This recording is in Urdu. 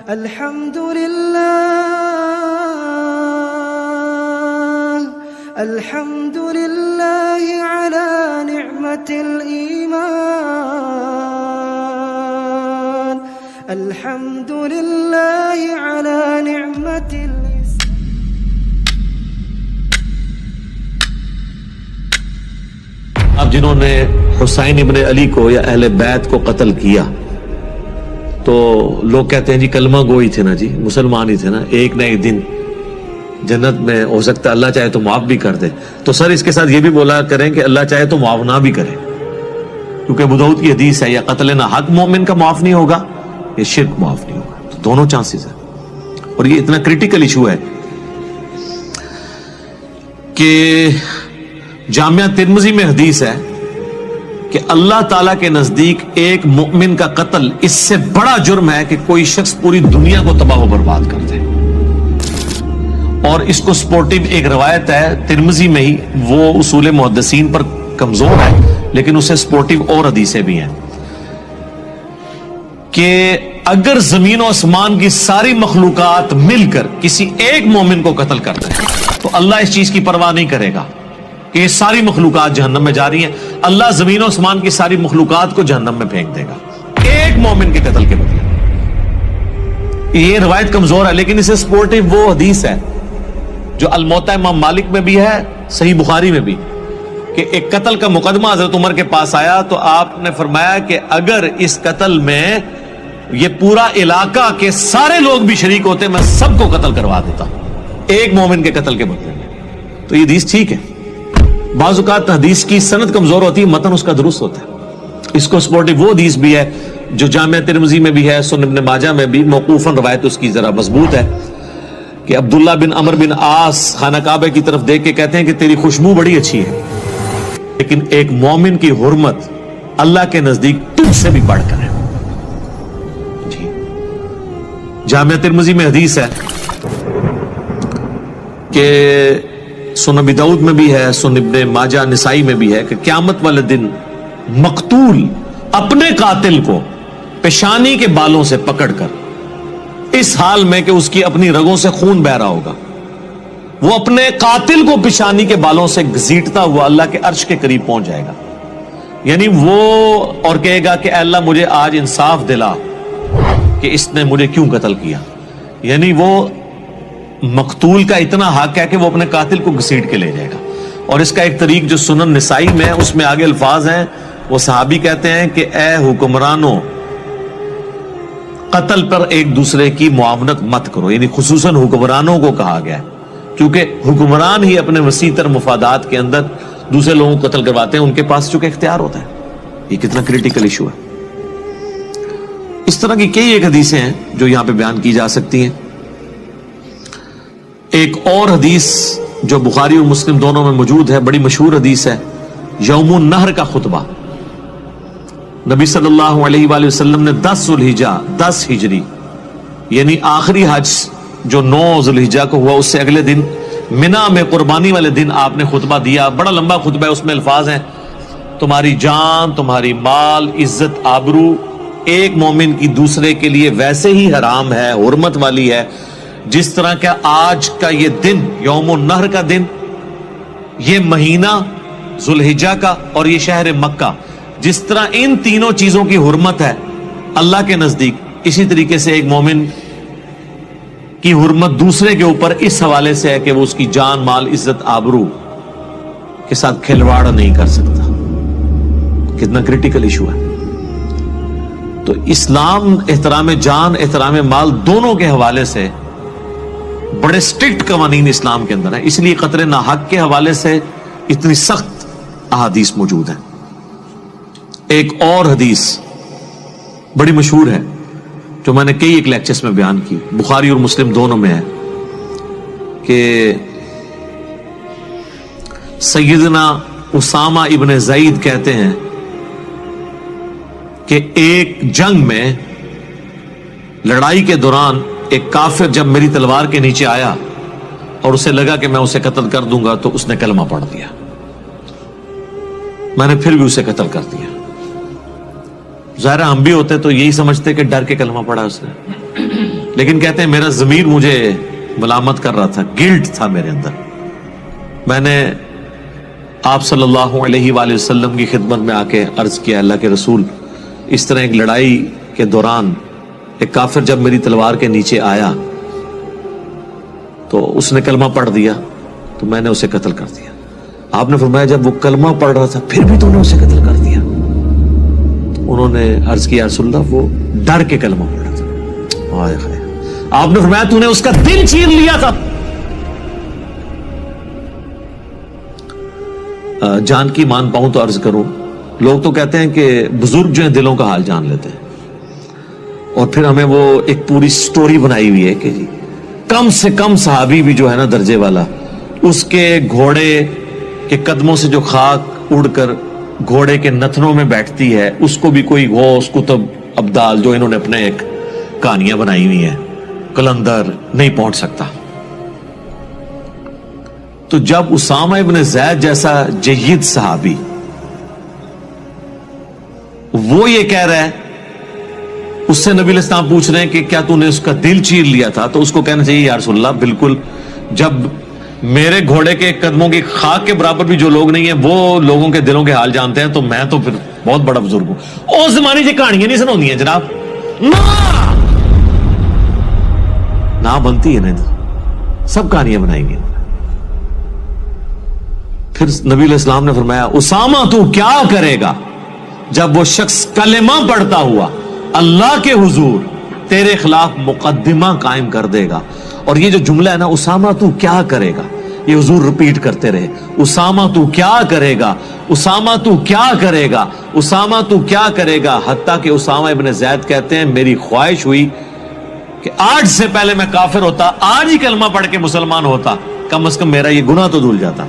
الحمد لله على نعمة الإيمان الحمد لله على نعمة الإسلام. اب جنہوں نے حسین ابن علی کو یا اہل بیت کو قتل کیا تو لوگ کہتے ہیں جی کلمہ گوئی تھے نا، جی مسلمان ہی تھے نا، ایک نہ ایک دن جنت میں ہو سکتا ہے اللہ چاہے تو معاف بھی کر دے. تو سر اس کے ساتھ یہ بھی بولا کریں کہ اللہ چاہے تو معاف نہ بھی کرے، کیونکہ ابو داؤد کی حدیث ہے یا قتل نہ حق مومن کا معاف نہیں ہوگا یا شرک معاف نہیں ہوگا. تو دونوں چانسز ہیں، اور یہ اتنا کریٹیکل ایشو ہے کہ جامعہ ترمذی میں حدیث ہے کہ اللہ تعالیٰ کے نزدیک ایک مومن کا قتل اس سے بڑا جرم ہے کہ کوئی شخص پوری دنیا کو تباہ و برباد کر دے. اور اس کو سپورٹیو ایک روایت ہے ترمذی میں ہی، وہ اصول محدثین پر کمزور ہے لیکن اسے سپورٹیو اور حدیثیں بھی ہیں کہ اگر زمین و آسمان کی ساری مخلوقات مل کر کسی ایک مومن کو قتل کر دیں تو اللہ اس چیز کی پرواہ نہیں کرے گا کہ یہ ساری مخلوقات جہنم میں جا رہی ہیں. اللہ زمین و آسمان کی ساری مخلوقات کو جہنم میں پھینک دے گا ایک مومن کے قتل کے بدلے. یہ روایت کمزور ہے لیکن اسے سپورٹیو وہ حدیث ہے جو الموطا امام مالک میں بھی ہے، صحیح بخاری میں بھی، کہ ایک قتل کا مقدمہ حضرت عمر کے پاس آیا تو آپ نے فرمایا کہ اگر اس قتل میں یہ پورا علاقہ کے سارے لوگ بھی شریک ہوتے میں سب کو قتل کروا دیتا ایک مومن کے قتل کے بدلے میں. تو یہ حدیث ٹھیک ہے. بعض اوقات حدیث کی سند کمزور ہوتی ہے، متن اس کا درست ہوتا ہے. اس کو سپورٹیو وہ حدیث بھی ہے جو جامعہ ترمذی میں بھی ہے، سنن ابن ماجہ میں بھی، موقوفاً روایت اس کی ذرا مضبوط ہے کہ عبداللہ بن عمر بن عاص خانہ کعبہ کی طرف دیکھ کے کہتے ہیں کہ تیری خوشبو بڑی اچھی ہے لیکن ایک مومن کی حرمت اللہ کے نزدیک تجھ سے بھی بڑھ کر ہے. جی جامعہ ترمذی میں حدیث ہے کہ سنن ابی داؤد میں بھی ہے، سنن ابن ماجہ نسائی میں بھی ہے کہ قیامت والے دن مقتول اپنے قاتل کو پیشانی کے بالوں سے پکڑ کر اس حال میں کہ اس کی اپنی رگوں سے خون بہ رہا ہوگا، وہ اپنے قاتل کو پیشانی کے بالوں سے گھسیٹتا ہوا اللہ کے عرش کے قریب پہنچ جائے گا. یعنی وہ اور کہے گا کہ اے اللہ مجھے آج انصاف دلا کہ اس نے مجھے کیوں قتل کیا. یعنی وہ مقتول کا اتنا حق ہے کہ وہ اپنے قاتل کو گھسیٹ کے لے جائے گا. اور اس کا ایک طریق جو سنن نسائی میں اس میں آگے الفاظ ہیں، وہ صحابی کہتے ہیں کہ اے حکمرانوں قتل پر ایک دوسرے کی معاونت مت کرو. یعنی خصوصاً حکمرانوں کو کہا گیا ہے کیونکہ حکمران ہی اپنے وسیع تر مفادات کے اندر دوسرے لوگوں کو قتل کرواتے ہیں، ان کے پاس چونکہ اختیار ہوتا ہے. یہ کتنا کریٹیکل ایشو ہے. اس طرح کی کئی ایک حدیثیں ہیں جو یہاں پہ بیان کی جا سکتی ہیں. ایک اور حدیث جو بخاری اور مسلم دونوں میں موجود ہے، بڑی مشہور حدیث ہے، یوم النحر کا خطبہ. نبی صلی اللہ علیہ وآلہ وسلم نے 10 ذوالحجہ 10 ہجری یعنی آخری حج جو 9 ذوالحجہ کو ہوا اس سے اگلے دن منا میں قربانی والے دن آپ نے خطبہ دیا. بڑا لمبا خطبہ ہے، اس میں الفاظ ہیں تمہاری جان، تمہاری مال، عزت، آبرو ایک مومن کی دوسرے کے لیے ویسے ہی حرام ہے، حرمت والی ہے جس طرح کہ آج کا یہ دن یوم النحر کا دن، یہ مہینہ ذوالحجہ کا اور یہ شہر مکہ، جس طرح ان تینوں چیزوں کی حرمت ہے اللہ کے نزدیک، اسی طریقے سے ایک مومن کی حرمت دوسرے کے اوپر اس حوالے سے ہے کہ وہ اس کی جان، مال، عزت، آبرو کے ساتھ کھلواڑ نہیں کر سکتا. کتنا کریٹیکل ایشو ہے. تو اسلام احترام جان، احترام مال دونوں کے حوالے سے بڑے سٹرکٹ قوانین اسلام کے اندر ہیں. اس لیے قتل ناحق کے حوالے سے اتنی سخت احادیث موجود ہیں. ایک اور حدیث بڑی مشہور ہے جو میں نے کئی ایک لیکچرز میں بیان کی، بخاری اور مسلم دونوں میں ہے کہ سیدنا اسامہ ابن زید کہتے ہیں کہ ایک جنگ میں لڑائی کے دوران ایک کافر جب میری تلوار کے نیچے آیا اور اسے لگا کہ میں اسے قتل کر دوں گا تو اس نے کلمہ پڑھ دیا. میں نے پھر بھی اسے قتل کر دیا. ظاہر ہم بھی ہوتے تو یہی سمجھتے کہ ڈر کے کلمہ پڑھا اس نے، لیکن کہتے ہیں میرا ضمیر مجھے ملامت کر رہا تھا، گلٹ تھا میرے اندر. میں نے آپ صلی اللہ علیہ وآلہ وسلم کی خدمت میں آ کے عرض کیا، اللہ کے رسول، اس طرح ایک لڑائی کے دوران ایک کافر جب میری تلوار کے نیچے آیا تو اس نے کلمہ پڑھ دیا تو میں نے اسے قتل کر دیا. آپ نے فرمایا جب وہ کلمہ پڑھ رہا تھا پھر بھی تو نے اسے قتل کر دیا. انہوں نے عرض کیا رسول اللہ وہ ڈر کے کلمہ پڑھ رہا تھا. آپ نے فرمایا تو نے اس کا دل چیر لیا تھا. جان کی مان پاؤں تو عرض کروں، لوگ تو کہتے ہیں کہ بزرگ جو ہیں دلوں کا حال جان لیتے ہیں، اور پھر ہمیں وہ ایک پوری سٹوری بنائی ہوئی ہے کہ جی کم سے کم صحابی بھی جو ہے نا درجے والا، اس کے گھوڑے کے قدموں سے جو خاک اڑ کر گھوڑے کے نتنوں میں بیٹھتی ہے اس کو بھی کوئی غوث کتب ابدال جو انہوں نے اپنے ایک کہانیاں بنائی ہوئی ہیں کلندر نہیں پہنچ سکتا. تو جب اسامہ ابن زید جیسا جید صحابی وہ یہ کہہ رہا ہے، اس سے نبی علیہ السلام پوچھ رہے ہیں کہ کیا تو نے اس کا دل چیر لیا تھا، تو اس کو کہنا چاہیے یا رسول اللہ بالکل، جب میرے گھوڑے کے قدموں کی خاک کے برابر بھی جو لوگ نہیں ہیں وہ لوگوں کے دلوں کے حال جانتے ہیں تو میں تو پھر بہت بڑا بزرگ ہوں. اس زمانے سے کہانیاں نہیں سناؤں ہیں جناب، نہ بنتی ہے نا، سب کہانیاں بنائی گئی. پھر نبی علیہ السلام نے فرمایا اسامہ تو کیا کرے گا جب وہ شخص کلمہ پڑھتا ہوا اللہ کے حضور تیرے خلاف مقدمہ قائم کر دے گا. اور یہ جو جملہ ہے نا اسامہ تو کیا کرے گا، یہ حضور ریپیٹ کرتے رہے، اسامہ تو کیا کرے گا، اسامہ تو کیا کرے گا، اسامہ تو کیا کرے گا، حتیٰ کہ اسامہ ابن زید کہتے ہیں میری خواہش ہوئی کہ آج سے پہلے میں کافر ہوتا، آج ہی کلمہ پڑھ کے مسلمان ہوتا، کم از کم میرا یہ گناہ تو دھل جاتا.